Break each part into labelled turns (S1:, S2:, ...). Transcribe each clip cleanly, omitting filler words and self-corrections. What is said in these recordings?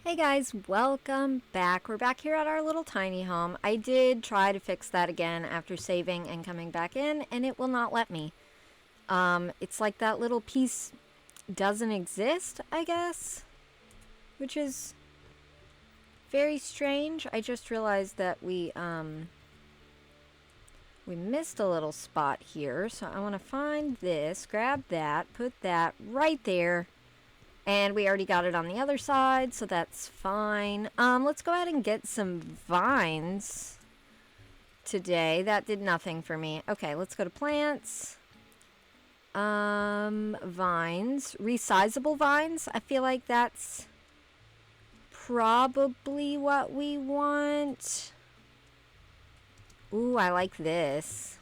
S1: Hey guys, welcome back. We're back here at our little tiny home. I did try to fix that again after saving and coming back in, and it will not let me. It's like that little piece doesn't exist, I guess, which is very strange. I just realized that we missed a little spot here, so I want to find this, grab that, put that right there. And we already got it on the other side, so that's fine. Let's go ahead and get some vines today. That did nothing for me. Okay, let's go to plants. Vines. Resizable vines. I feel like that's probably what we want. Ooh, I like this.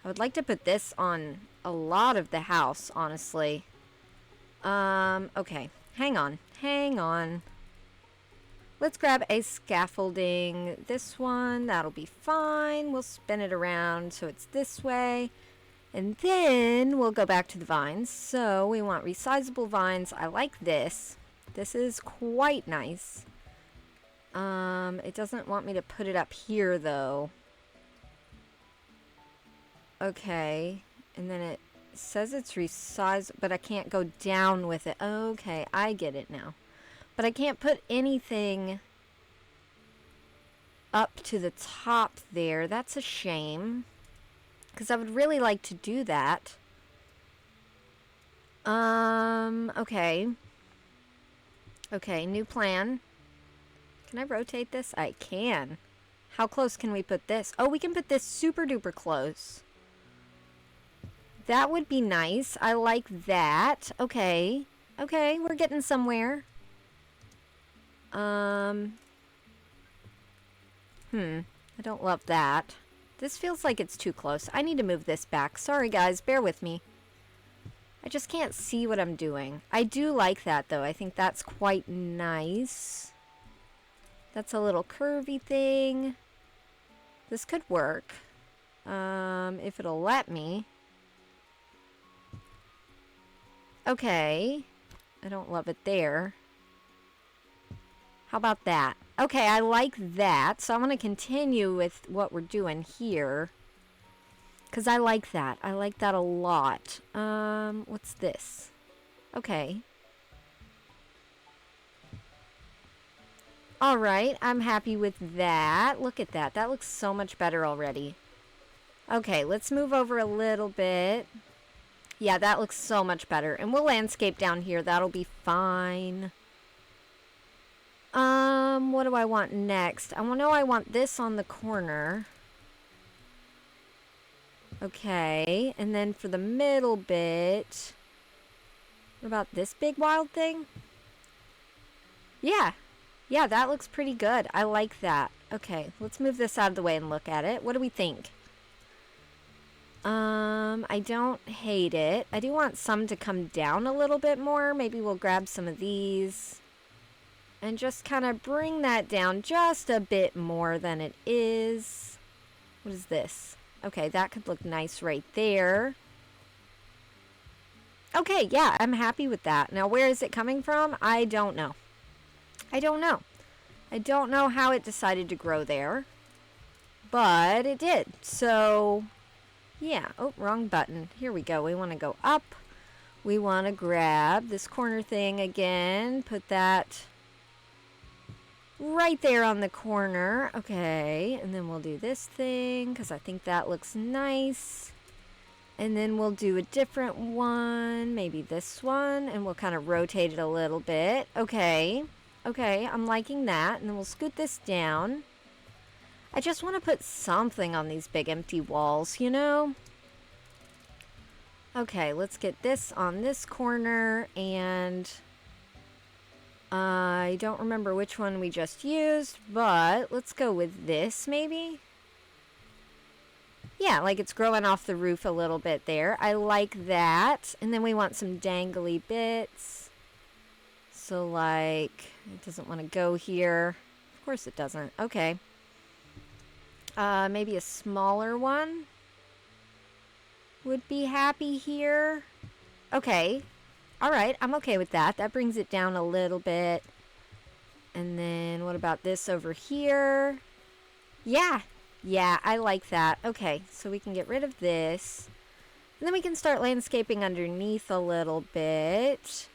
S1: I would like to put this on a lot of the house, honestly. Okay. Hang on. Let's grab a scaffolding. This one, that'll be fine. We'll spin it around so it's this way. And then we'll go back to the vines. So we want resizable vines. I like this. This is quite nice. It doesn't want me to put it up here, though. Okay. And then it says it's resized, but I can't go down with it. Okay, I get it now. But I can't put anything up to the top there. That's a shame, because I would really like to do that. Okay. Okay, new plan. Can I rotate this? I can. How close can we put this? Oh, we can put this super duper close. That would be nice. I like that. Okay. Okay, we're getting somewhere. I don't love that. This feels like it's too close. I need to move this back. Sorry, guys. Bear with me. I just can't see what I'm doing. I do like that, though. I think that's quite nice. That's a little curvy thing. This could work. If it'll let me. Okay. I don't love it there. How about that? Okay, I like that. So I'm going to continue with what we're doing here. Because I like that. I like that a lot. What's this? Okay. Alright, I'm happy with that. Look at that. That looks so much better already. Okay, let's move over a little bit. Yeah, that looks so much better. And we'll landscape down here. That'll be fine. What do I want next? I want this on the corner. Okay, and then for the middle bit, what about this big wild thing? Yeah, that looks pretty good. I like that. Okay, let's move this out of the way and look at it. What do we think? I don't hate it. I do want some to come down a little bit more. Maybe we'll grab some of these and just kind of bring that down just a bit more than it is. What is this? Okay, that could look nice right there. Okay, yeah, I'm happy with that. Now, where is it coming from? I don't know. I don't know how it decided to grow there, but it did. So yeah. Oh, wrong button. Here we go. We want to go up. We want to grab this corner thing again. Put that right there on the corner. Okay. And then we'll do this thing because I think that looks nice. And then we'll do a different one. Maybe this one. And we'll kind of rotate it a little bit. Okay. Okay. I'm liking that. And then we'll scoot this down. I just want to put something on these big empty walls, you know? Okay, let's get this on this corner, and I don't remember which one we just used, but let's go with this, maybe? Yeah, like it's growing off the roof a little bit there. I like that. And then we want some dangly bits. So, like, it doesn't want to go here. Of course it doesn't. Okay. Maybe a smaller one would be happy here. Okay. All right. I'm okay with that. That brings it down a little bit. And then what about this over here? Yeah, I like that. Okay, so we can get rid of this. And then we can start landscaping underneath a little bit.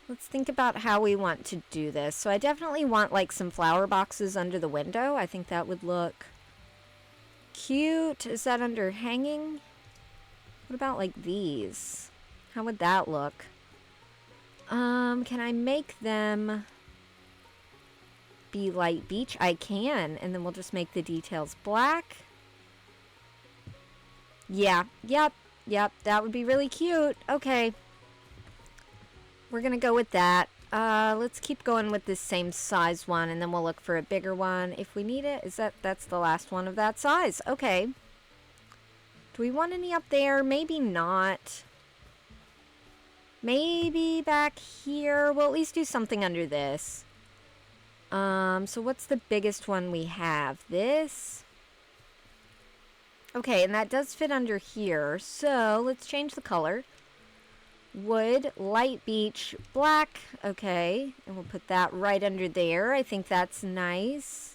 S1: Let's think about how we want to do this. So I definitely want like some flower boxes under the window. I think that would look cute. Is that under hanging? What about like these? How would that look? Can I make them be light beach? I can, and then we'll just make the details black. Yeah, yep, that would be really cute. Okay. We're gonna go with that. Let's keep going with this same size one, and then we'll look for a bigger one if we need it. That's the last one of that size. Okay. Do we want any up there? Maybe not. Maybe back here. We'll at least do something under this. So what's the biggest one we have? This. Okay, and that does fit under here. So let's change the color. Wood, light beach, black. Okay, and we'll put that right under there. I think that's nice.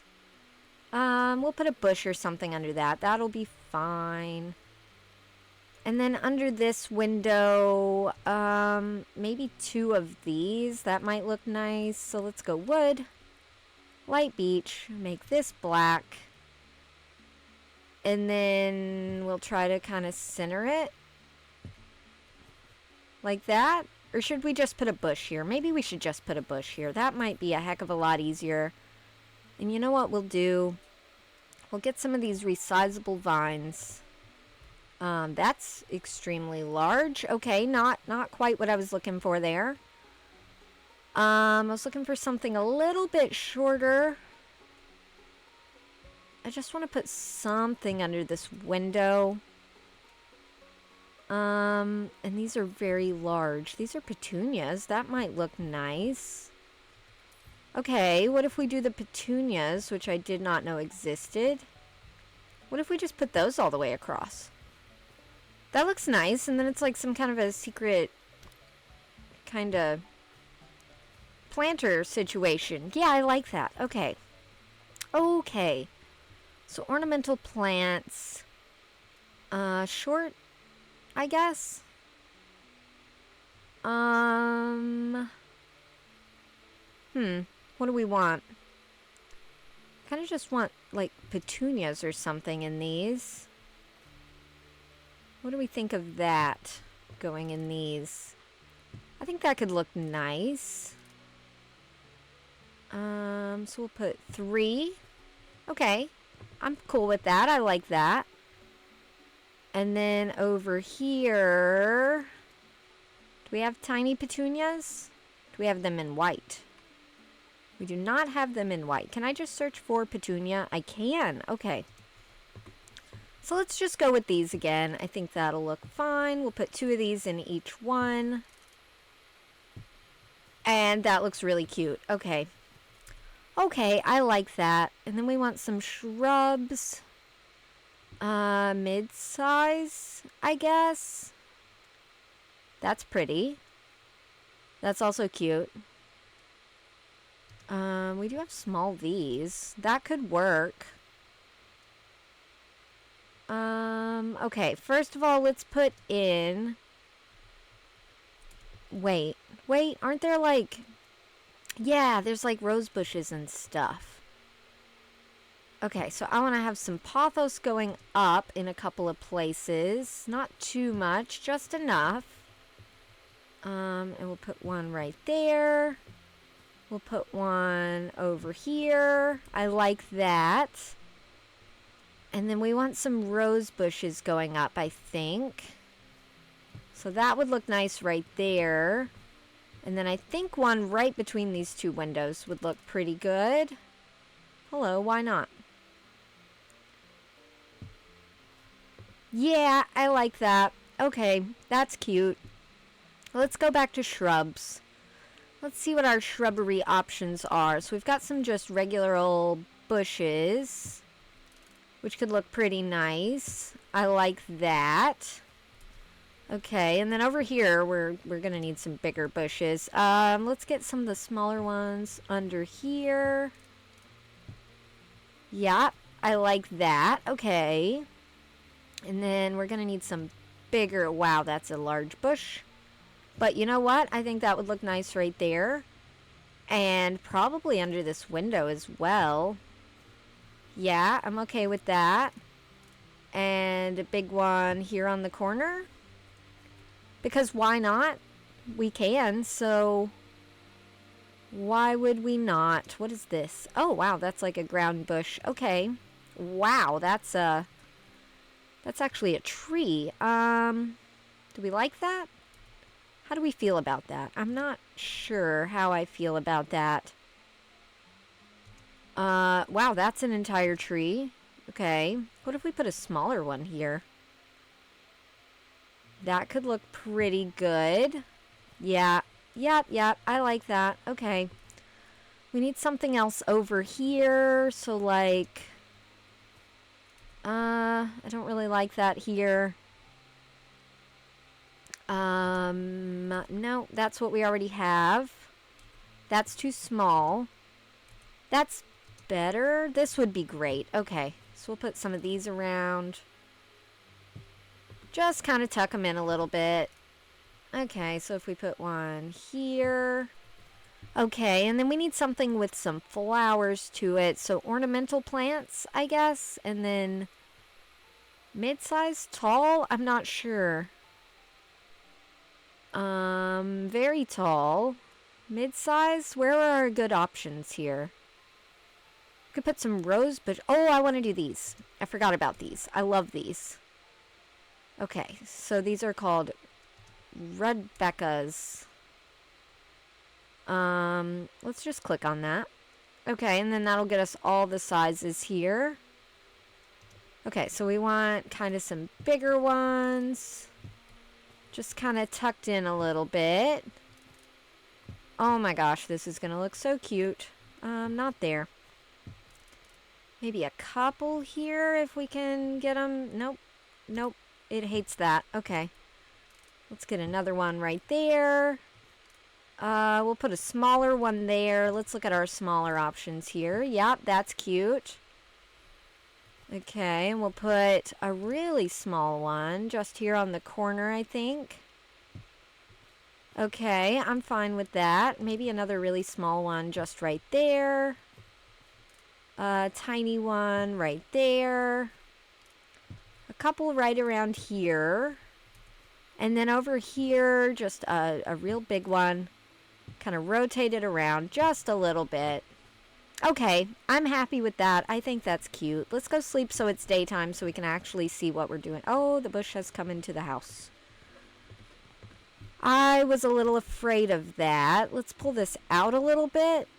S1: We'll put a bush or something under that. That'll be fine. And then under this window, maybe 2 of these. That might look nice. So let's go wood, light beach, make this black. And then we'll try to kind of center it. Like that? Or should we just put a bush here? Maybe we should just put a bush here. That might be a heck of a lot easier. And you know what we'll do? We'll get some of these resizable vines. That's extremely large. Okay, not quite what I was looking for there. I was looking for something a little bit shorter. I just want to put something under this window. And these are very large. These are petunias. That might look nice. Okay, what if we do the petunias, which I did not know existed? What if we just put those all the way across? That looks nice, and then it's like some kind of a secret kind of planter situation. Yeah, I like that. Okay. Okay. So ornamental plants. Short, I guess. What do we want? Kind of just want like petunias or something in these. What do we think of that going in these? I think that could look nice. So we'll put 3. Okay. I'm cool with that. I like that. And then over here, do we have tiny petunias? Do we have them in white? We do not have them in white. Can I just search for petunia? I can. Okay. So let's just go with these again. I think that'll look fine. We'll put 2 of these in each one. And that looks really cute. Okay. Okay, I like that. And then we want some shrubs. Mid-size, I guess. That's pretty. That's also cute. We do have small V's. That could work. Okay, first of all, let's put in... Wait, aren't there like... Yeah, there's like rose bushes and stuff. Okay, so I want to have some pothos going up in a couple of places. Not too much, just enough. And we'll put one right there. We'll put one over here. I like that. And then we want some rose bushes going up, I think. So that would look nice right there. And then I think one right between these 2 windows would look pretty good. Hello, why not? Yeah, I like that. Okay, that's cute. Let's go back to shrubs. Let's see what our shrubbery options are. So we've got some just regular old bushes, which could look pretty nice. I like that. Okay, and then over here, we're gonna need some bigger bushes. Let's get some of the smaller ones under here. Yeah, I like that. Okay. And then we're gonna need some bigger, wow, that's a large bush. But you know what? I think that would look nice right there. And probably under this window as well. Yeah, I'm okay with that. And a big one here on the corner. Because why not? We can, so why would we not? What is this? Oh, wow, that's like a ground bush. Okay. Wow, that's actually a tree. Do we like that? How do we feel about that? I'm not sure how I feel about that. Wow, that's an entire tree. Okay. What if we put a smaller one here? That could look pretty good. Yeah. Yep. I like that. Okay. We need something else over here. So, like... I don't really like that here. No, that's what we already have. That's too small. That's better. This would be great. Okay. So we'll put some of these around. Just kind of tuck them in a little bit. Okay, so if we put one here. Okay, and then we need something with some flowers to it. So ornamental plants, I guess. And then mid-size, tall? I'm not sure. Very tall. Mid-size? Where are our good options here? We could put some rose, but... Oh, I want to do these. I forgot about these. I love these. Okay, so these are called Rebecca's. Let's just click on that. Okay, and then that'll get us all the sizes here. Okay, so we want kind of some bigger ones. Just kind of tucked in a little bit. Oh my gosh, this is going to look so cute. Not there. Maybe a couple here if we can get them. Nope. It hates that. Okay. Let's get another one right there. We'll put a smaller one there. Let's look at our smaller options here. Yep, that's cute. Okay, and we'll put a really small one just here on the corner, I think. Okay, I'm fine with that. Maybe another really small one just right there. A tiny one right there. A couple right around here. And then over here, just a real big one. Kind of rotate it around just a little bit. Okay, I'm happy with that. I think that's cute. Let's go sleep so it's daytime so we can actually see what we're doing. Oh, the bush has come into the house. I was a little afraid of that. Let's pull this out a little bit.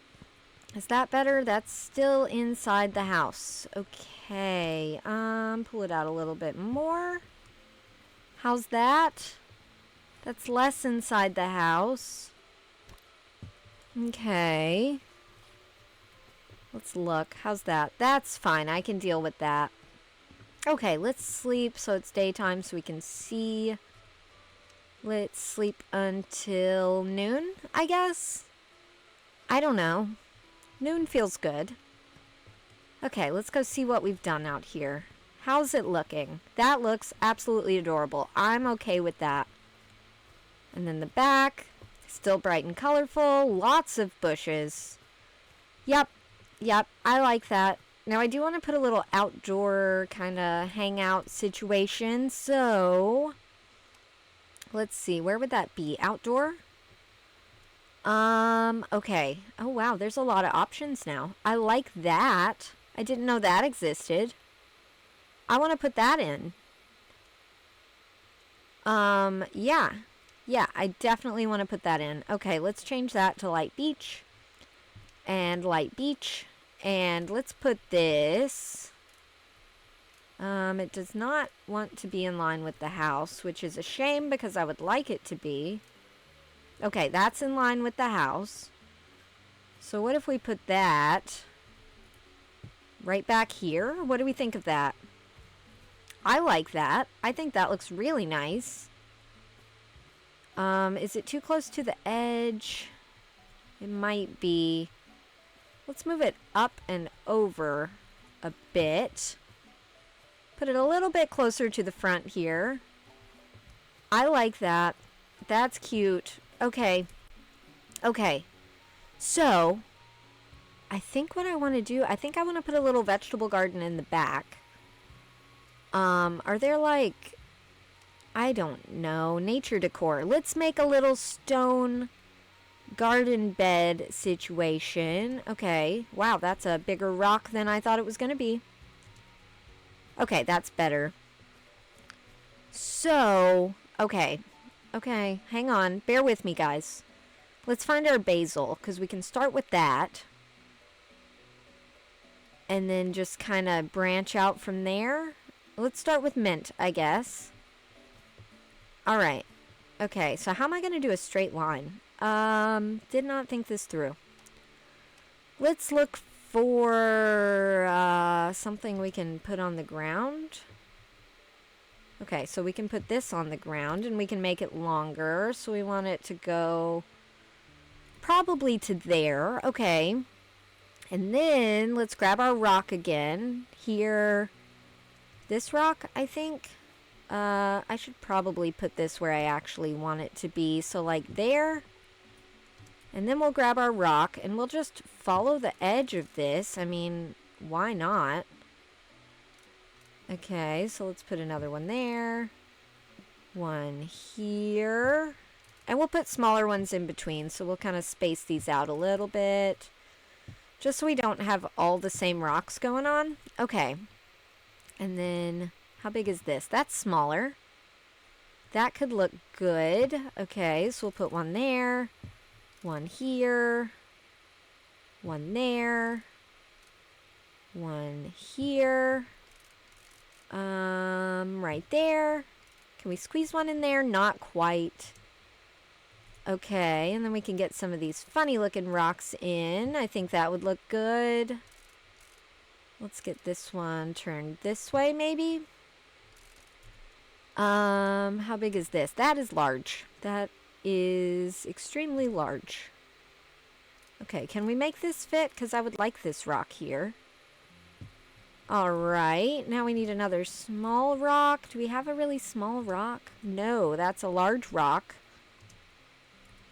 S1: Is that better? That's still inside the house. Okay. Pull it out a little bit more. How's that? That's less inside the house. Okay. Let's look. How's that? That's fine. I can deal with that. Okay, let's sleep so it's daytime so we can see. Let's sleep until noon, I guess. I don't know. Noon feels good. Okay, let's go see what we've done out here. How's it looking? That looks absolutely adorable. I'm okay with that. And then the back, still bright and colorful. Lots of bushes. Yep, I like that. Now I do want to put a little outdoor kind of hangout situation. So, let's see. Where would that be? Outdoor? Okay. Oh, wow. There's a lot of options now. I like that. I didn't know that existed. I want to put that in. Yeah. Yeah, I definitely want to put that in. Okay, let's change that to light beach. And light beach. And let's put this. It does not want to be in line with the house, which is a shame because I would like it to be. Okay, that's in line with the house. So what if we put that right back here? What do we think of that? I like that. I think that looks really nice. Is it too close to the edge? It might be. Let's move it up and over a bit. Put it a little bit closer to the front here. I like that. That's cute. Okay. Okay. So, I think what I want to do, I think I want to put a little vegetable garden in the back. Are there like, I don't know, nature decor. Let's make a little stone garden bed situation. Okay. Wow, that's a bigger rock than I thought it was going to be. Okay, that's better. So, okay. Okay, hang on. Bear with me, guys. Let's find our basil, because we can start with that. And then just kind of branch out from there. Let's start with mint, I guess. Alright. Okay, so how am I going to do a straight line? Did not think this through. Let's look for something we can put on the ground. Okay, so we can put this on the ground and we can make it longer. So we want it to go probably to there. Okay. And then let's grab our rock again. Here. This rock, I think. I should probably put this where I actually want it to be. So like there. And then we'll grab our rock and we'll just follow the edge of this. I mean, why not? Okay, so let's put another one there. One here. And we'll put smaller ones in between, so we'll kind of space these out a little bit. Just so we don't have all the same rocks going on. Okay. And then, how big is this? That's smaller. That could look good. Okay, so we'll put one there. One here. One there. One here. Right there. Can we squeeze one in there? Not quite. Okay, and then we can get some of these funny looking rocks in. I think that would look good. Let's get this one turned this way, maybe. How big is this? That is large. That is extremely large. Okay, can we make this fit? Because I would like this rock here. Alright, now we need another small rock. Do we have a really small rock? No, that's a large rock.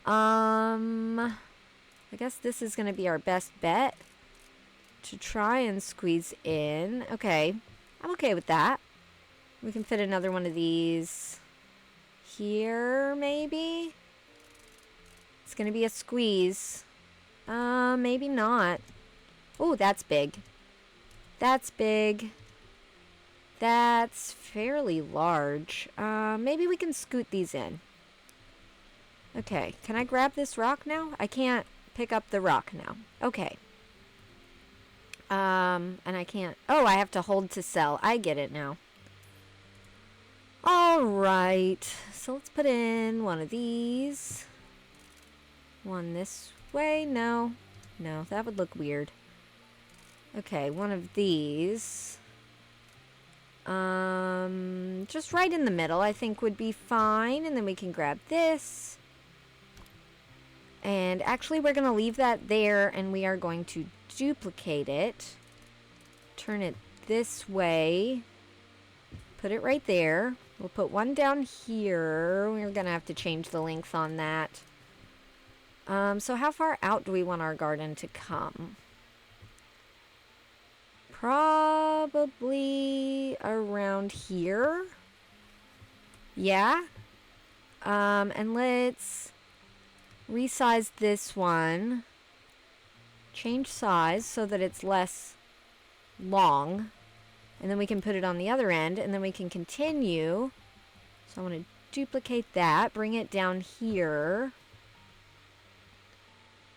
S1: I guess this is going to be our best bet to try and squeeze in. Okay, I'm okay with that. We can fit another one of these here, maybe? It's going to be a squeeze. Maybe not. Oh, that's big. That's big. That's fairly large. Maybe we can scoot these in. Okay, can I grab this rock now? I can't pick up the rock now. Okay. And I can't... Oh, I have to hold to sell. I get it now. Alright. So let's put in one of these. One this way. No. No, that would look weird. Okay, one of these. Just right in the middle, I think would be fine. And then we can grab this. And actually, we're going to leave that there, and we are going to duplicate it. Turn it this way. Put it right there. We'll put one down here. We're going to have to change the length on that. So how far out do we want our garden to come? Probably around here. Yeah. And let's resize this one. Change size so that it's less long. And then we can put it on the other end. And then we can continue. So I want to duplicate that. Bring it down here.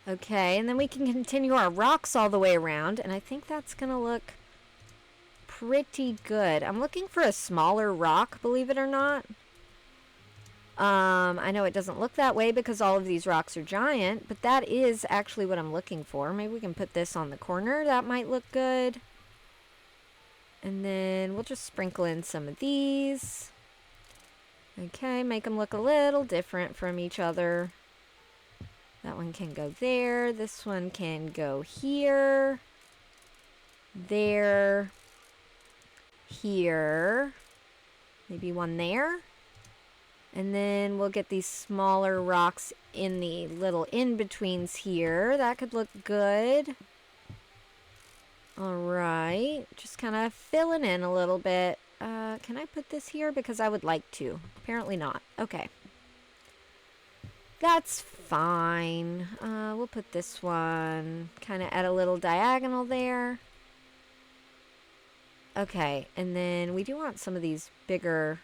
S1: Okay, and then we can continue our rocks all the way around, and I think that's going to look pretty good. I'm looking for a smaller rock, believe it or not. I know it doesn't look that way because all of these rocks are giant, but that is actually what I'm looking for. Maybe we can put this on the corner. That might look good. And then we'll just sprinkle in some of these. Okay, make them look a little different from each other. That one can go there. This one can go here. There. Here. Maybe one there. And then we'll get these smaller rocks in the little in-betweens here. That could look good. All right. Just kind of filling in a little bit. Can I put this here? Because I would like to. Apparently not. Okay. That's fine. We'll put this one kind of at a little diagonal there. Okay. And then we do want some of these bigger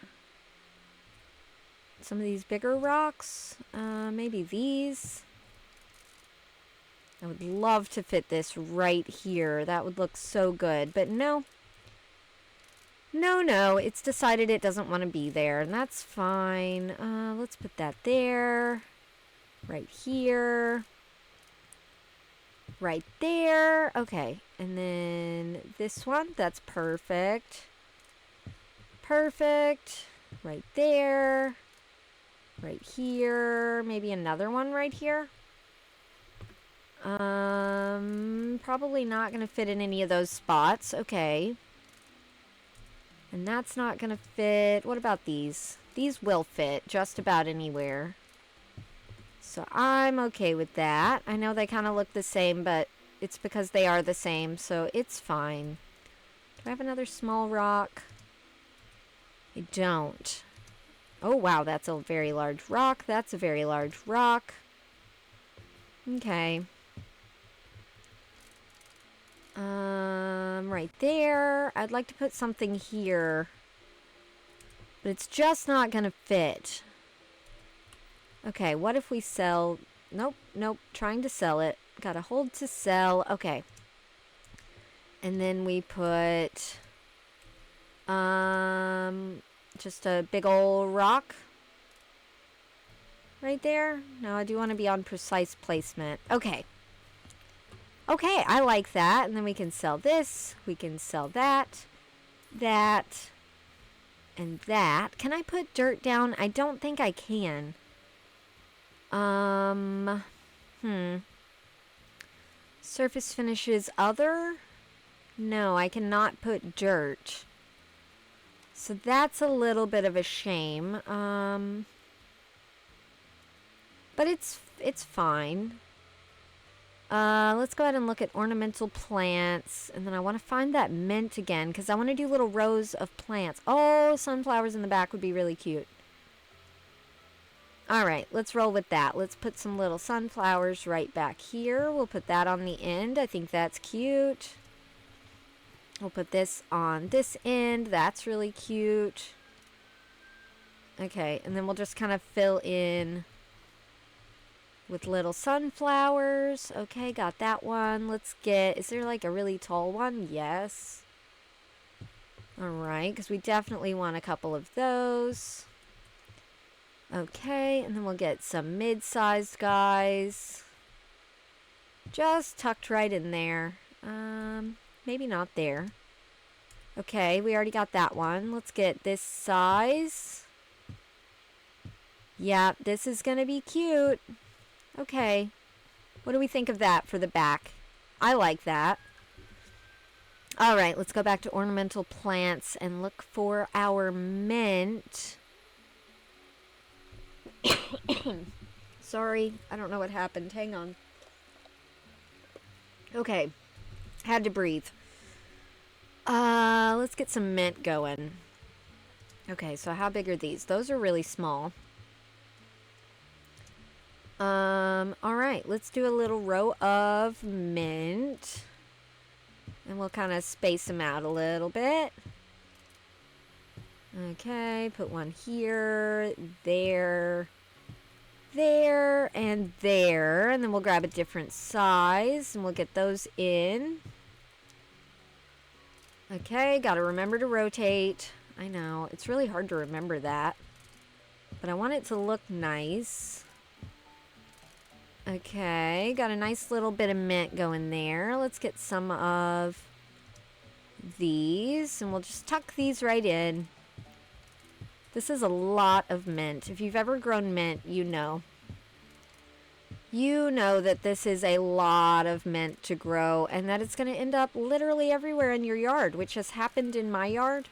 S1: rocks. Maybe these. I would love to fit this right here. That would look so good. But no. No. It's decided it doesn't want to be there. And that's fine. Let's put that there. Right here. Right there. Okay. And then this one. That's perfect. Perfect. Right there. Right here. Maybe another one right here. Probably not going to fit in any of those spots. Okay. And that's not going to fit. What about these? These will fit just about anywhere. So I'm okay with that. I know they kind of look the same, but it's because they are the same, so it's fine. Do I have another small rock? I don't. Oh, wow, that's a very large rock. That's a very large rock. Okay. Right there. I'd like to put something here, but it's just not going to fit. Okay, what if we sell... Nope. Trying to sell it. Got to hold to sell. Okay. And then we put... just a big old rock. Right there. No, I do want to be on precise placement. Okay. Okay, I like that. And then we can sell this. We can sell that. That. And that. Can I put dirt down? I don't think I can. Surface finishes other? No, I cannot put dirt. So that's a little bit of a shame. But it's fine. Let's go ahead and look at ornamental plants. And then I want to find that mint again, because I want to do little rows of plants. Oh, sunflowers in the back would be really cute. Alright, let's roll with that. Let's put some little sunflowers right back here. We'll put that on the end. I think that's cute. We'll put this on this end. That's really cute. Okay, and then we'll just kind of fill in with little sunflowers. Okay, got that one. Let's get... Is there like a really tall one? Yes. Alright, because we definitely want a couple of those. Okay, and then we'll get some mid-sized guys. Just tucked right in there. Maybe not there. Okay, we already got that one. Let's get this size. Yeah, this is gonna be cute. Okay. What do we think of that for the back? I like that. Alright, let's go back to ornamental plants and look for our mint. Sorry, I don't know what happened. Hang on. Okay. Had to breathe. Let's get some mint going. Okay, so how big are these? Those are really small. Alright, let's do a little row of mint. And we'll kind of space them out a little bit. Okay, put one here, there, and there. And then we'll grab a different size and we'll get those in. Okay, gotta remember to rotate. I know, it's really hard to remember that. But I want it to look nice. Okay, got a nice little bit of mint going there. Let's get some of these and we'll just tuck these right in. This is a lot of mint. If you've ever grown mint, you know. You know that this is a lot of mint to grow and that it's going to end up literally everywhere in your yard, which has happened in my yard.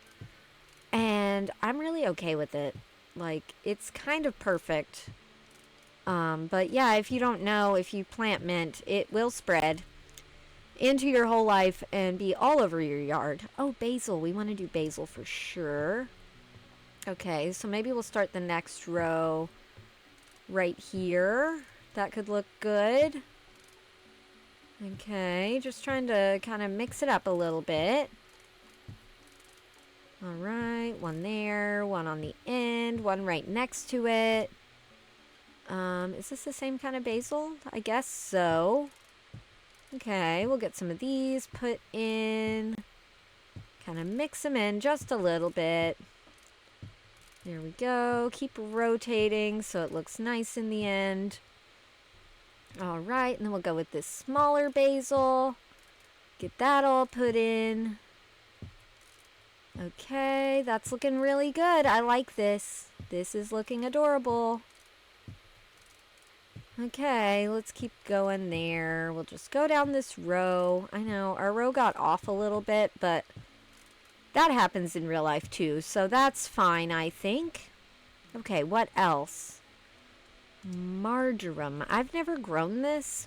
S1: And I'm really okay with it. Like, it's kind of perfect. But yeah, if you don't know, if you plant mint, it will spread into your whole life and be all over your yard. Oh, basil. We want to do basil for sure. Okay, so maybe we'll start the next row right here. That could look good. Okay, just trying to kind of mix it up a little bit. All right, one there, one on the end, one right next to it. Is this the same kind of basil? I guess so. Okay, we'll get some of these put in. Kind of mix them in just a little bit. There we go. Keep rotating so it looks nice in the end. All right, and then we'll go with this smaller basil. Get that all put in. Okay, that's looking really good. I like this. This is looking adorable. Okay, let's keep going there. We'll just go down this row. I know, our row got off a little bit, but that happens in real life too, so that's fine, I think. Okay, what else? Marjoram. I've never grown this,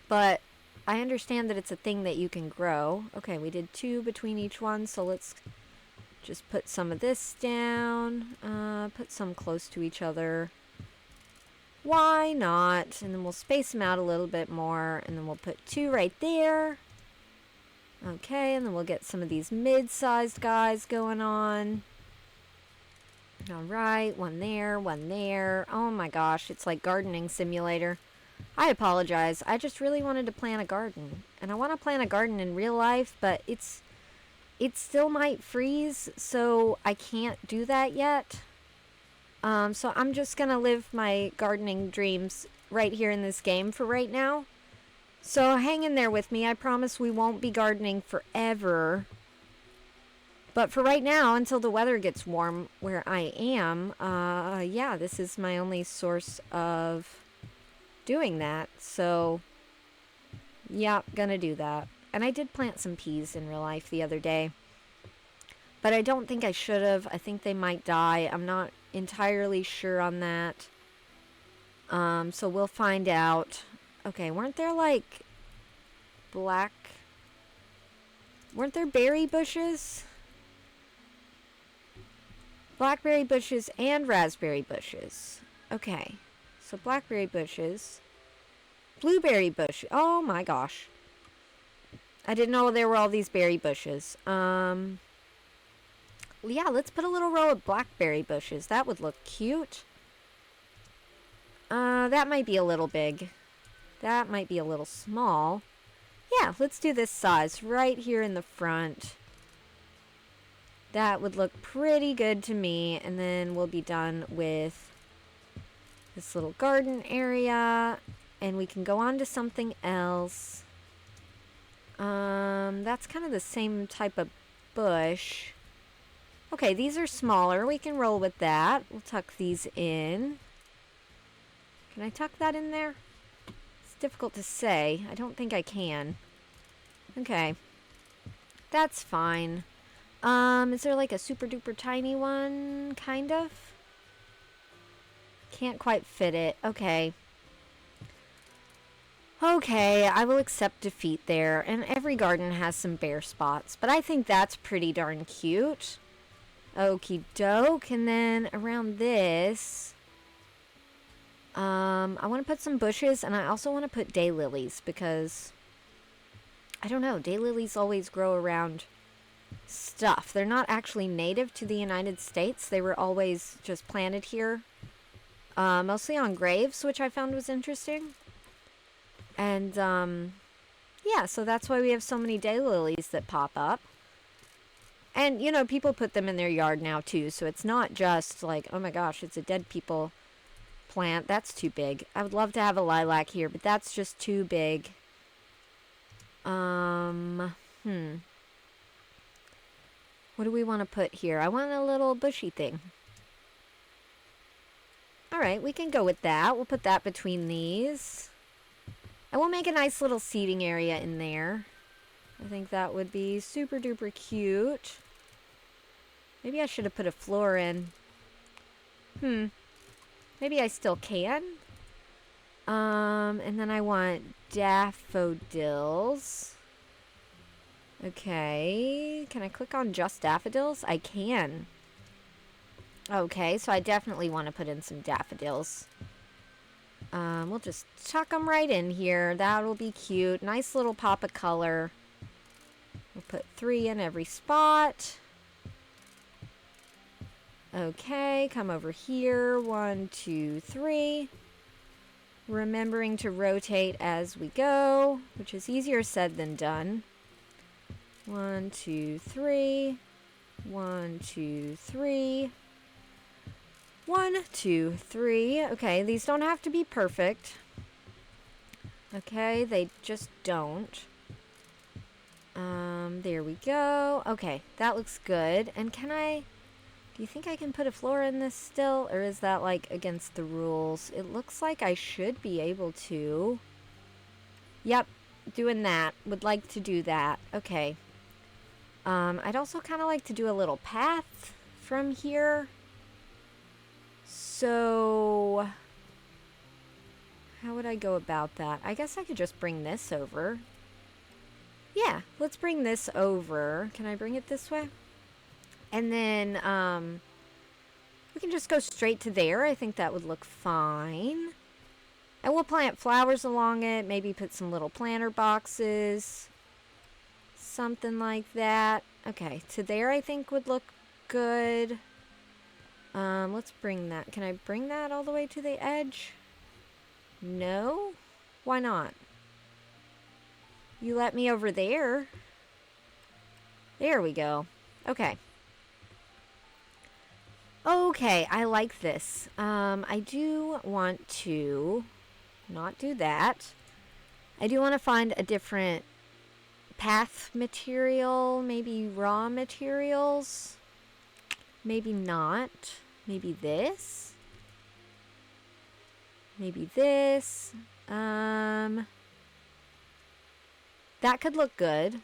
S1: but I understand that it's a thing that you can grow. Okay, we did 2 between each one, so let's just put some of this down. Put some close to each other. Why not? And then we'll space them out a little bit more, and then we'll put 2 right there. Okay, and then we'll get some of these mid-sized guys going on. All right, one there, one there. Oh my gosh, it's like gardening simulator. I apologize. I just really wanted to plant a garden. And I want to plant a garden in real life, but it still might freeze, so I can't do that yet. So I'm just going to live my gardening dreams right here in this game for right now. So hang in there with me. I promise we won't be gardening forever. But for right now, until the weather gets warm where I am, yeah, this is my only source of doing that. So, yeah, gonna do that. And I did plant some peas in real life the other day. But I don't think I should have. I think they might die. I'm not entirely sure on that. So we'll find out. Okay, weren't there like weren't there berry bushes? Blackberry bushes and raspberry bushes. Okay, so blackberry bushes. Blueberry bush. Oh my gosh. I didn't know there were all these berry bushes. Yeah, let's put a little row of blackberry bushes. That would look cute. That might be a little big. That might be a little small. Yeah, let's do this size right here in the front. That would look pretty good to me. And then we'll be done with this little garden area. And we can go on to something else. That's kind of the same type of bush. Okay, these are smaller. We can roll with that. We'll tuck these in. Can I tuck that in there? It's difficult to say. I don't think I can. Okay. That's fine. Is there like a super duper tiny one? Kind of? Can't quite fit it. Okay. Okay, I will accept defeat there. And every garden has some bare spots. But I think that's pretty darn cute. Okie doke. And then around this, I want to put some bushes. And I also want to put daylilies because, I don't know, daylilies always grow around stuff. They're not actually native to the United States. They were always just planted here. Mostly on graves, which I found was interesting. And, yeah, so that's why we have so many daylilies that pop up. And, you know, people put them in their yard now, too. So it's not just like, oh my gosh, it's a dead people plant. That's too big. I would love to have a lilac here, but that's just too big. What do we want to put here? I want a little bushy thing. All right, we can go with that. We'll put that between these. And we'll make a nice little seating area in there. I think that would be super duper cute. Maybe I should have put a floor in. Maybe I still can. And then I want daffodils. Okay, can I click on just daffodils? I can. Okay, so I definitely want to put in some daffodils. We'll just chuck them right in here. That'll be cute. Nice little pop of color. We'll put 3 in every spot. Okay, come over here. 1, 2, 3. Remembering to rotate as we go, which is easier said than done. 1, 2, 3. 1, 2, 3. 1, 2, 3. Okay, these don't have to be perfect. Okay, they just don't. There we go. Okay, that looks good. And do you think I can put a floor in this still? Or is that like against the rules? It looks like I should be able to. Yep, doing that. Would like to do that. Okay. I'd also kind of like to do a little path from here. So, how would I go about that? I guess I could just bring this over. Yeah, let's bring this over. Can I bring it this way? And then, we can just go straight to there. I think that would look fine. And we'll plant flowers along it. Maybe put some little planter boxes. Something like that. Okay, to there I think would look good. Let's bring that. Can I bring that all the way to the edge? No? Why not? You let me over there. There we go. Okay. Okay, I like this. I do want to not do that. I do want to find a different path material, maybe raw materials. Maybe not. Maybe this. Maybe this. That could look good.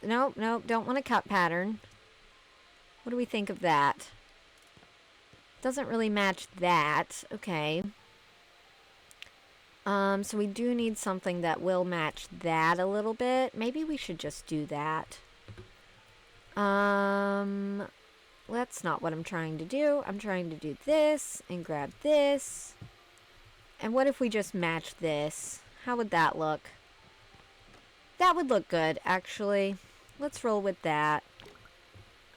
S1: Nope, don't want a cut pattern. What do we think of that? Doesn't really match that. Okay. So we do need something that will match that a little bit. Maybe we should just do that. That's not what I'm trying to do. I'm trying to do this and grab this. And what if we just match this? How would that look? That would look good, actually. Let's roll with that.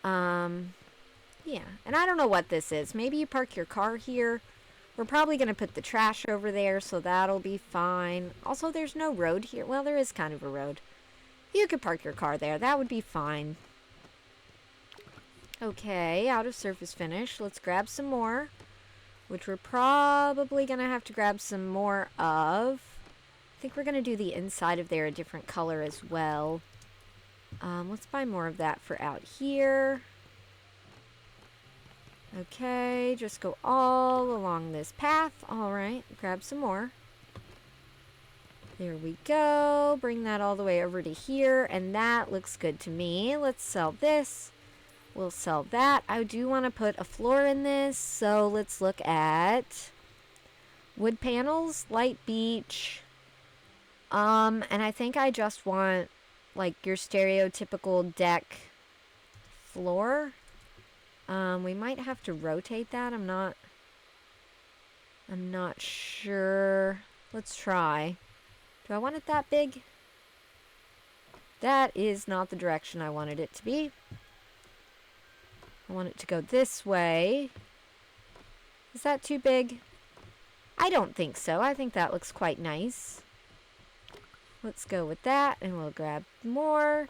S1: Yeah. And I don't know what this is. Maybe you park your car here. We're probably going to put the trash over there, so that'll be fine. Also, there's no road here. Well, there is kind of a road. You could park your car there. That would be fine. Okay, out of surface finish. Let's grab some more, which we're probably going to have to grab some more of. I think we're going to do the inside of there a different color as well. Let's buy more of that for out here. Okay, just go all along this path. All right, grab some more. There we go. Bring that all the way over to here, and that looks good to me. Let's sell this. We'll sell that. I do want to put a floor in this, so let's look at wood panels, light beach. And I think I just want like your stereotypical deck floor. We might have to rotate that. I'm not sure. Let's try. Do I want it that big? That is not the direction I wanted it to be. I want it to go this way. Is that too big? I don't think so. I think that looks quite nice. Let's go with that, and we'll grab more.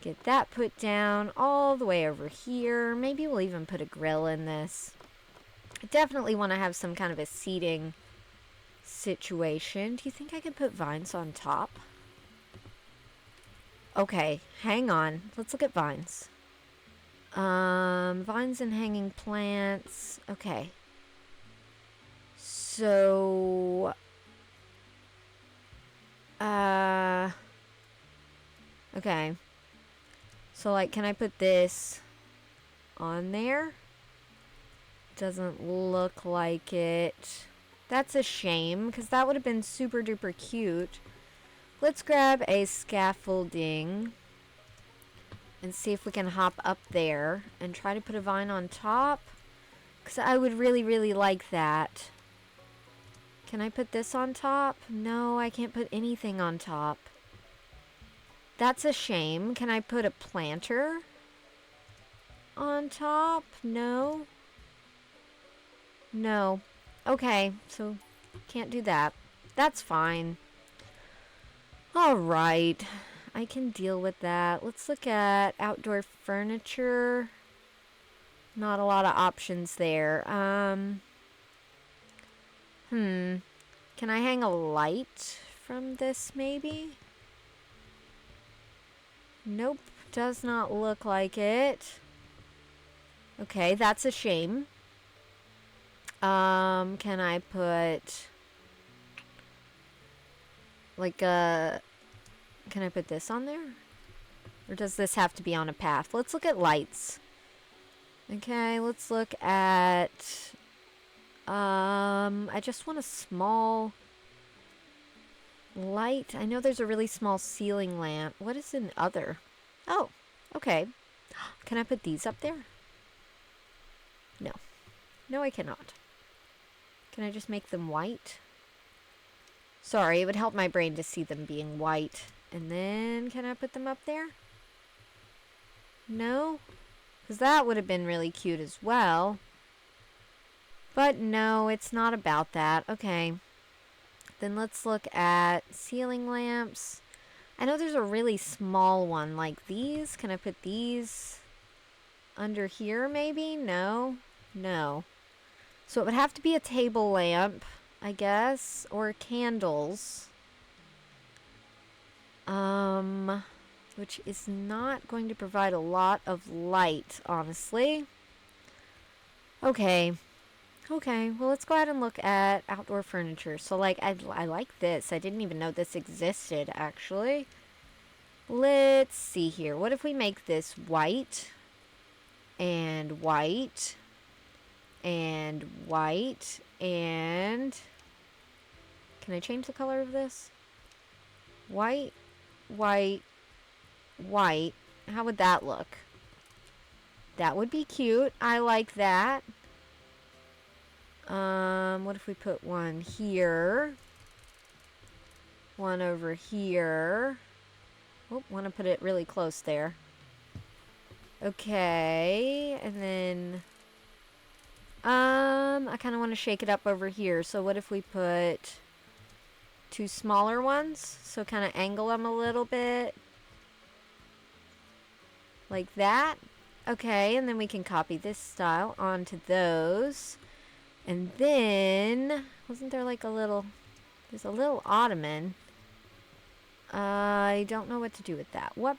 S1: Get that put down all the way over here. Maybe we'll even put a grill in this. I definitely want to have some kind of a seating situation. Do you think I could put vines on top? Okay, hang on. Let's look at vines. Vines and hanging plants. Okay. So, okay. So, like, can I put this on there? Doesn't look like it. That's a shame, because that would have been super duper cute. Let's grab a scaffolding and see if we can hop up there and try to put a vine on top, because I would really, really like that. Can I put this on top? No, I can't put anything on top. That's a shame. Can I put a planter on top? No. No. Okay, so can't do that. That's fine. Alright. I can deal with that. Let's look at outdoor furniture. Not a lot of options there. Can I hang a light from this maybe? Nope. Does not look like it. Okay, that's a shame. Can I put like a... Can I put this on there? Or does this have to be on a path? Let's look at lights. Okay, let's look at... I just want a small light. I know there's a really small ceiling lamp. What is an other? Oh, okay. Can I put these up there? No. No, I cannot. Can I just make them white? Sorry, it would help my brain to see them being white. And then, can I put them up there? No? Because that would have been really cute as well. But no, it's not about that. Okay. Then let's look at ceiling lamps. I know there's a really small one like these. Can I put these under here maybe? No? No. So it would have to be a table lamp, I guess, or candles. Which is not going to provide a lot of light, honestly. Okay. Okay, well, let's go ahead and look at outdoor furniture. So, like, I like this. I didn't even know this existed, actually. Let's see here. What if we make this white and white and white and... Can I change the color of this? White, white, white. How would that look? That would be cute. I like that. What if we put one here? One over here. Oh, want to put it really close there. Okay, and then... I kind of want to shake it up over here. So what if we put two smaller ones? So kind of angle them a little bit. Like that. Okay, and then we can copy this style onto those. And then, wasn't there like a little, there's a little ottoman. I don't know what to do with that. What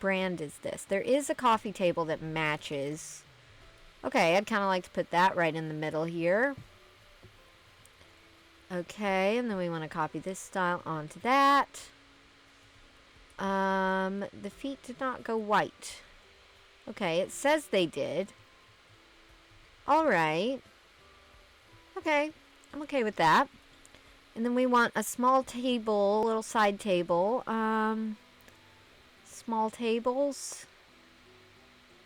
S1: brand is this? There is a coffee table that matches. Okay, I'd kind of like to put that right in the middle here. Okay, and then we want to copy this style onto that. The feet did not go white. Okay, it says they did. Alright. Okay, I'm okay with that. And then we want a small table, a little side table. Small tables.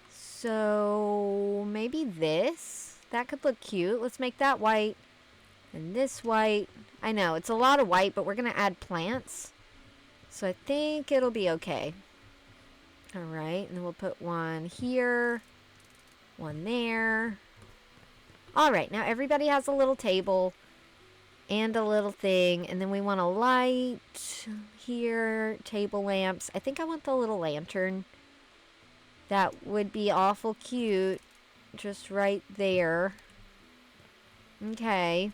S1: So maybe this. That could look cute. Let's make that white. And this white. I know, it's a lot of white, but we're going to add plants. So I think it'll be okay. Alright, and then we'll put one here. One there. Alright, now everybody has a little table and a little thing. And then we want a light here, table lamps. I think I want the little lantern. That would be awful cute. Just right there. Okay.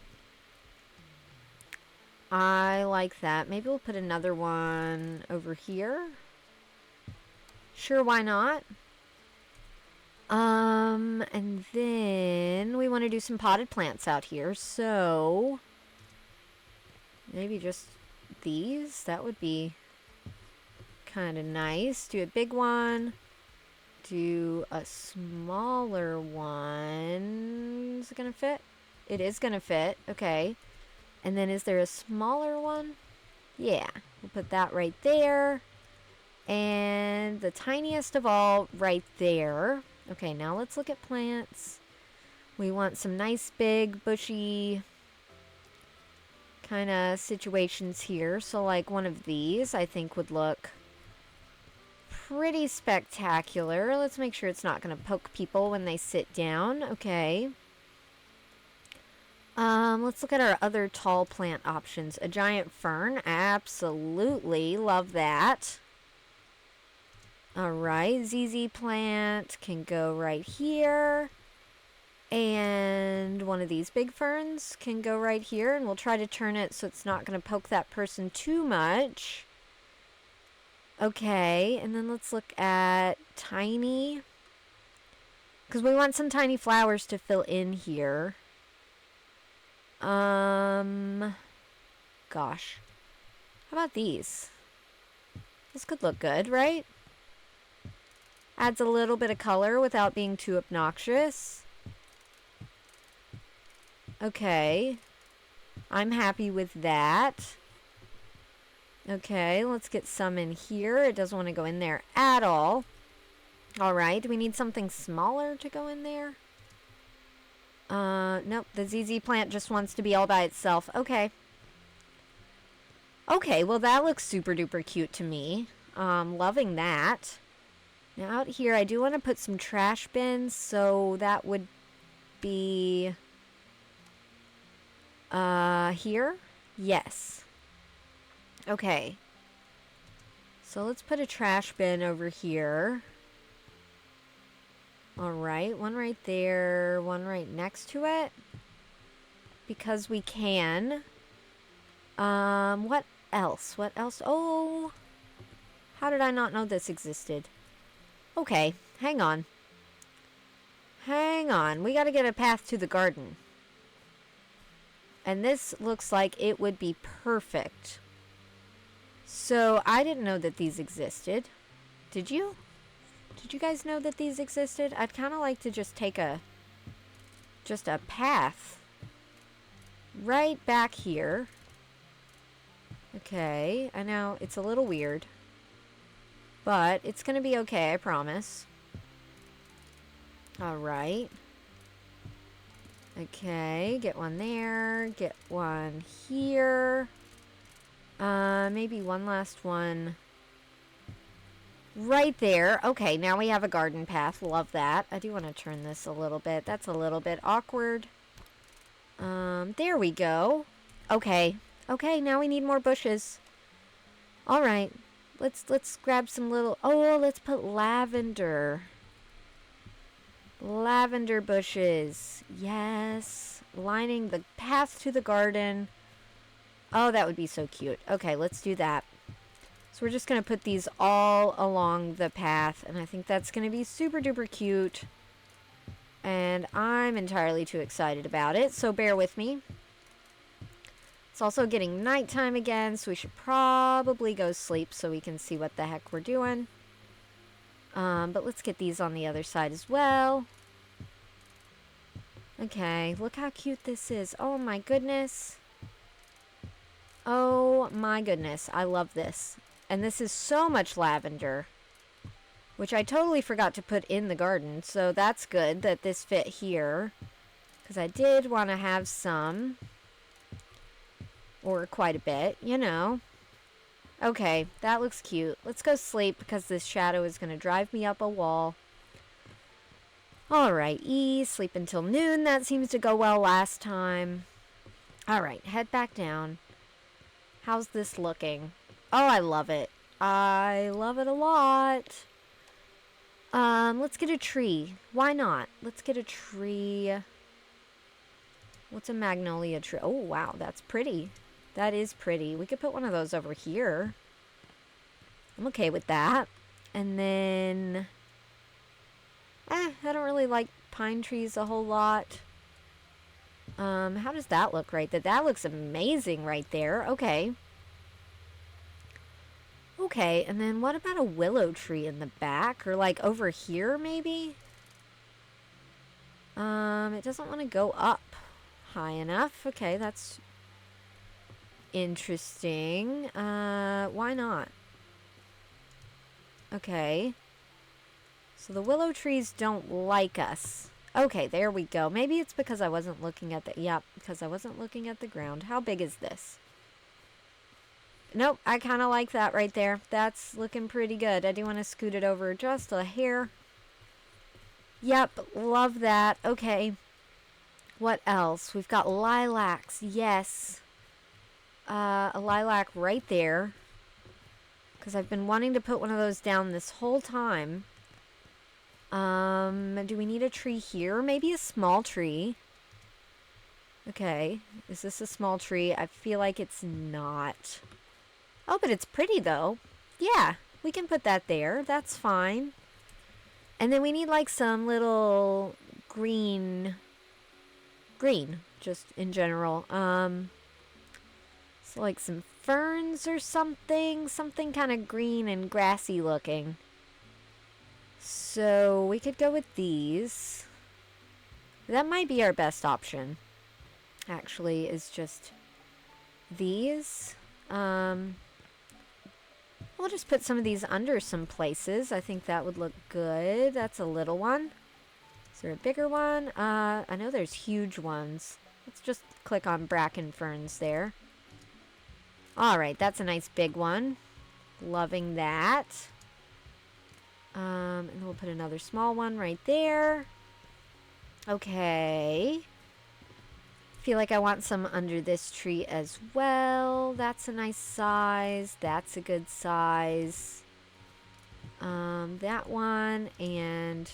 S1: I like that. Maybe we'll put another one over here. Sure, why not? And then we want to do some potted plants out here. So maybe just these. That would be kind of nice. Do a big one. Do a smaller one. Is it going to fit? It is going to fit. Okay. And then is there a smaller one? Yeah. We'll put that right there. And the tiniest of all right there. Okay, now let's look at plants. We want some nice big bushy kind of situations here. So like one of these I think would look pretty spectacular. Let's make sure it's not going to poke people when they sit down. Okay. Let's look at our other tall plant options. A giant fern. Absolutely. Love that. Alright, ZZ plant can go right here. And one of these big ferns can go right here. And we'll try to turn it so it's not going to poke that person too much. Okay, and then let's look at tiny. Because we want some tiny flowers to fill in here. Gosh. How about these? This could look good, right? Adds a little bit of color without being too obnoxious. Okay. I'm happy with that. Okay, let's get some in here. It doesn't want to go in there at all. Alright, do we need something smaller to go in there? Nope, the ZZ plant just wants to be all by itself. Okay. Okay, well that looks super duper cute to me. Loving that. Now out here, I do want to put some trash bins, so that would be here? Yes. Okay. So let's put a trash bin over here. Alright, one right there, one right next to it. Because we can. What else? What else? Oh, how did I not know this existed? Okay, hang on. Hang on. We gotta get a path to the garden. And this looks like it would be perfect. So, I didn't know that these existed. Did you? Did you guys know that these existed? I'd kind of like to just take just a path right back here. Okay, I know it's a little weird. But it's going to be okay, I promise. Alright. Okay, get one there. Get one here. Maybe one last one right there. Okay, now we have a garden path. Love that. I do want to turn this a little bit. That's a little bit awkward. There we go. Okay. Okay, now we need more bushes. Alright. Let's grab some little... Oh, let's put lavender. Lavender bushes. Yes. Lining the path to the garden. Oh, that would be so cute. Okay, let's do that. So we're just going to put these all along the path. And I think that's going to be super duper cute. And I'm entirely too excited about it. So bear with me. It's also getting nighttime again, so we should probably go sleep so we can see what the heck we're doing. But let's get these on the other side as well. Okay, look how cute this is. Oh my goodness. Oh my goodness, I love this. And this is so much lavender, which I totally forgot to put in the garden, so that's good that this fit here. Because I did want to have some. Or quite a bit, you know. Okay, that looks cute. Let's go sleep because this shadow is going to drive me up a wall. Alright, sleep until noon. That seems to go well last time. Alright, head back down. How's this looking? Oh, I love it. I love it a lot. Let's get a tree. Why not? Let's get a tree. What's a magnolia tree? Oh, wow, that's pretty. That is pretty. We could put one of those over here. I'm okay with that. And then... I don't really like pine trees a whole lot. How does that look right there? That looks amazing right there. Okay. Okay, and then what about a willow tree in the back? Or like over here, maybe? It doesn't want to go up high enough. Okay, that's interesting. Why not? Okay. So the willow trees don't like us. Okay, there we go. Maybe it's because I wasn't looking at the... Yep, because I wasn't looking at the ground. How big is this? Nope, I kind of like that right there. That's looking pretty good. I do want to scoot it over just a hair. Yep, love that. Okay. What else? We've got lilacs. Yes. A lilac right there. Because I've been wanting to put one of those down this whole time. Do we need a tree here? Maybe a small tree. Okay. Is this a small tree? I feel like it's not. Oh, but it's pretty though. Yeah, we can put that there. That's fine. And then we need like some little green, just in general. So like some ferns or something kind of green and grassy looking. So we could go with these. That might be our best option. Actually, is just these. We'll just put some of these under some places. I think that would look good. That's a little one. Is there a bigger one? I know there's huge ones. Let's just click on bracken ferns there. Alright, that's a nice big one. Loving that. And we'll put another small one right there. Okay. Feel like I want some under this tree as well. That's a nice size. That's a good size. That one, and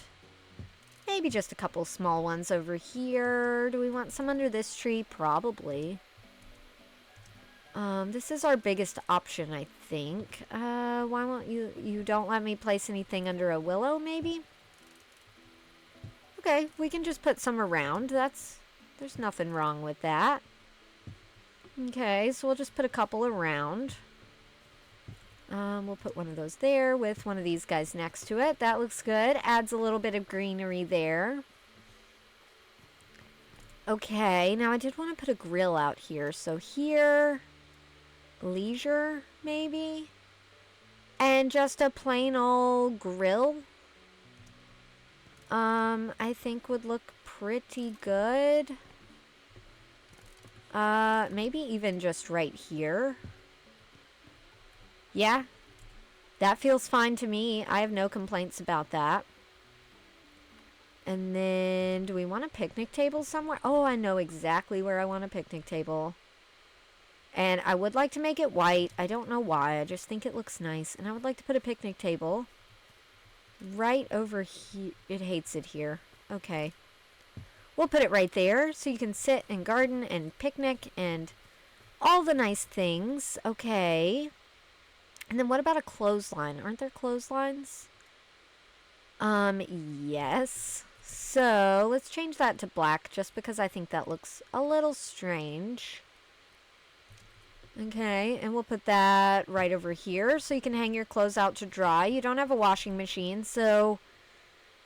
S1: maybe just a couple small ones over here. Do we want some under this tree? Probably. This is our biggest option, I think. Why won't you don't let me place anything under a willow, maybe? Okay, we can just put some around. There's nothing wrong with that. Okay, so we'll just put a couple around. We'll put one of those there with one of these guys next to it. That looks good. Adds a little bit of greenery there. Okay, now I did want to put a grill out here. So here, leisure, maybe? And just a plain old grill. I think would look pretty good. Maybe even just right here. Yeah, that feels fine to me. I have no complaints about that. And then, do we want a picnic table somewhere? Oh, I know exactly where I want a picnic table. And I would like to make it white. I don't know why. I just think it looks nice. And I would like to put a picnic table right over here. It hates it here. Okay. We'll put it right there so you can sit and garden and picnic and all the nice things. Okay. And then what about a clothesline? Aren't there clotheslines? Yes. So let's change that to black just because I think that looks a little strange. Okay, and we'll put that right over here so you can hang your clothes out to dry. You don't have a washing machine, so,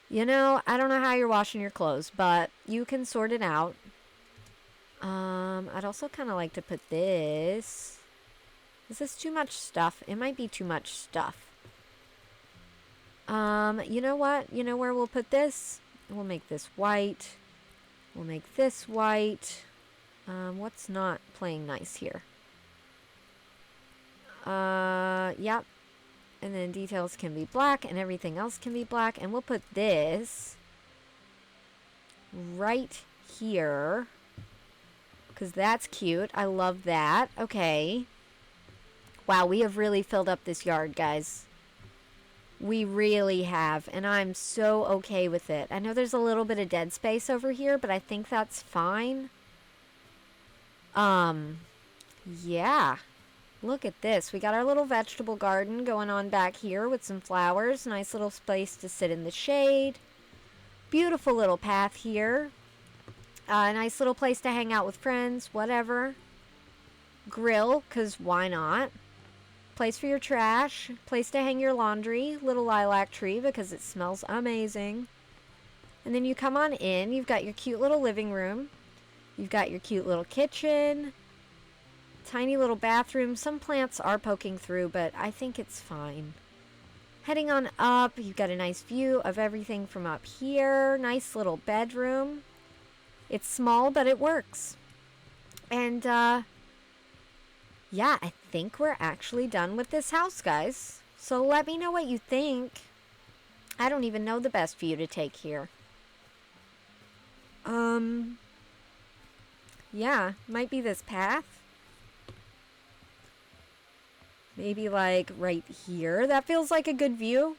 S1: you know, I don't know how you're washing your clothes, but you can sort it out. I'd also kind of like to put this. Is this too much stuff? It might be too much stuff. You know what? You know where we'll put this? We'll make this white. We'll make this white. What's not playing nice here? Yep. And then details can be black and everything else can be black. And we'll put this right here. Because that's cute. I love that. Okay. Wow, we have really filled up this yard, guys. We really have. And I'm so okay with it. I know there's a little bit of dead space over here, but I think that's fine. Yeah. Look at this. We got our little vegetable garden going on back here with some flowers. Nice little space to sit in the shade. Beautiful little path here. A nice little place to hang out with friends, whatever. Grill, because why not? Place for your trash. Place to hang your laundry. Little lilac tree because it smells amazing. And then you come on in. You've got your cute little living room. You've got your cute little kitchen. Tiny little bathroom. Some plants are poking through, but I think it's fine. Heading on up, you've got a nice view of everything from up here. Nice little bedroom. It's small, but it works. And, yeah, I think we're actually done with this house, guys. So let me know what you think. I don't even know the best view to take here. Yeah, might be this path. Maybe like right here. That feels like a good view.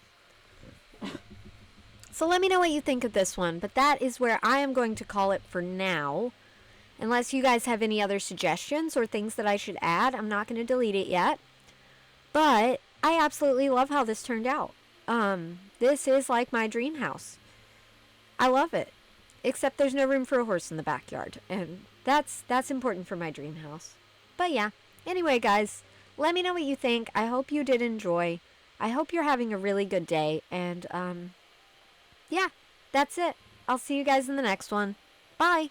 S1: So let me know what you think of this one. But that is where I am going to call it for now. Unless you guys have any other suggestions or things that I should add, I'm not going to delete it yet. But I absolutely love how this turned out. This is like my dream house. I love it. Except there's no room for a horse in the backyard. And that's important for my dream house. But yeah. Anyway, guys, let me know what you think. I hope you did enjoy. I hope you're having a really good day. And, yeah, that's it. I'll see you guys in the next one. Bye.